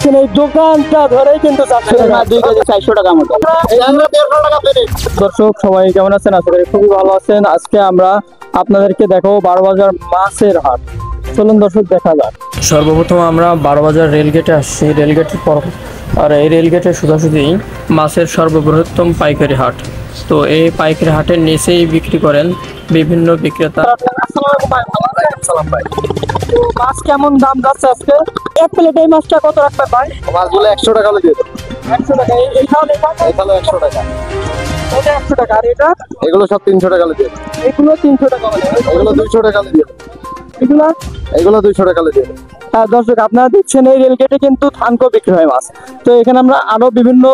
দেখছেন এই দোকানটা ধরেই কিন্তু 400 টাকা 2 কেজি 400 টাকা মতো। দর্শক সবাই কেমন আছেন? আশা করি খুবই ভালো আছেন। আজকে আমরা আপনাদেরকে দেখাবো 12 বাজার মাছের হাট। চলুন দর্শক দেখা যাক। সর্বপ্রথম আমরা 12 বাজার রেলগেটে আসছি। রেলগেটের পর আর এই রেলগেটে সোজাসুজি মাছের সর্ববৃহত্তম পাইকারি হাট। তো এই পাইকারি হাটের নিচেই বিক্রি করেন বিভিন্ন বিক্রেতা। তো মাছ কেমন দাম যাচ্ছে আজকে? এক প্লেট এই মাছটা কত রাখবে ভাই? মাছগুলো 100 টাকা করে দিয়ে দেব। 100 টাকা। এইখানে এখানে 100 টাকা। ওটা 100 টাকা। আর এটা এগুলো সব 300 টাকা করে দিয়ে দেব। এগুলো 300 টাকা করে। এগুলো 200 টাকা করে দিয়ে দেব। এগুলো এগুলো 200 টাকা করে দিয়ে দেব। হ্যাঁ দর্শক, আপনারা দেখছেন এই রেলগেটে কিন্তু থানকো বিক্রি হয় মাছ। তো এখানে আমরা আরো বিভিন্ন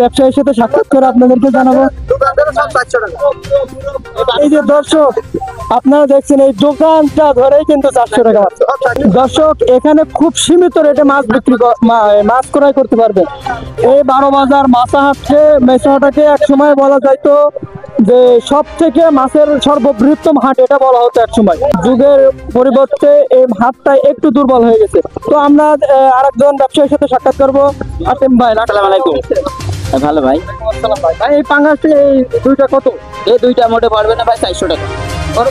ব্যবসায়ীর সাথে সাক্ষাৎ করে আপনাদেরকে জানাবো। দোকানদার সব 400 টাকা। এই যে দর্শক, আপনারা দেখছেন এই দোকানটা ধরেই কিন্তু 400 টাকা মাছ। দর্শক, এখানে খুব সীমিত রেটে মাছ বিক্রি মাছ ক্রয় করতে পারবেন। এই 12 বাজার মাছা হাটকে মেসাহাটাকে এক সময় বলা যাইতো যে সব থেকে মাছের সর্ববৃহত্তম হাট, এটা বলা হতো এক সময়। যুগের পরিবর্তে এই হাটটা একটু দুর্বল হয়ে গেছে। তো আমরা আরেকজন ব্যবসায়ীর সাথে সাক্ষাৎ করবো। আসেম ভাই, আসসালামু আলাইকুম। ভালো ভাই। ভাই এই পাঙ্গাসটি এই দুইটা কত? এই দুইটা মোটে পড়বে না ভাই 400 টাকা।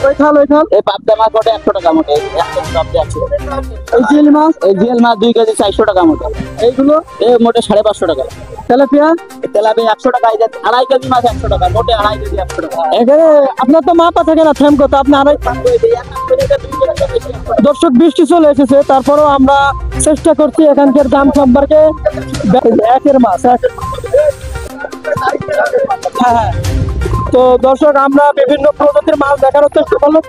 ওই খাল ওই খাল এই পাবদা মাছ মোটে 100 টাকা মোটে। এক কেজি সব 100 টাকা। এই জিল মাছ এই জিয়াল মাছ 2 কেজি 400 টাকা মোটে। এইগুলো এই মোটে 550 টাকা। তেলাপিয়া তেলাপিয়া 100 টাকা। এই যে 2.5 কেজি মাছ 100 টাকা মোটে। 2.5 কেজি 100 টাকা। এখানে আপনার তো মাপা থাকে না থেমকো, তো আপনি আড়াই। দর্শক, বৃষ্টি চলে এসেছে, তারপরেও আমরা চেষ্টা করছি এখানকার দাম সম্পর্কে। একের মাছ হ্যাঁ হ্যাঁ। তো দর্শক, আমরা বিভিন্ন প্রজাতির মাছ দেখানোর চেষ্টা করলাম।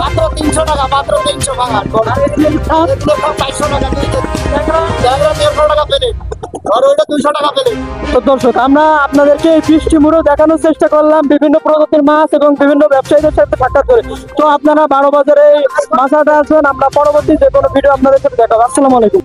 মাত্র 300 টাকা, মাত্র 300 টাকা। এগুলো সব 400 টাকা দিয়ে দেন। ট্যাংরা 150 টাকা প্লেট। আর ওইটা 200 টাকা প্লেট। তো দর্শক, আমরা আপনাদেরকে এই বৃষ্টি মুড়ো দেখানোর চেষ্টা করলাম বিভিন্ন প্রজাতির মাছ এবং বিভিন্ন ব্যবসায়ীদের সাথে সাক্ষাৎ করে। তো আপনারা 12 বাজারে মাছ হাটে আসবেন। আমরা পরবর্তী যে কোনো ভিডিও আপনাদের সাথে দেখাবো। আসসালামু আলাইকুম।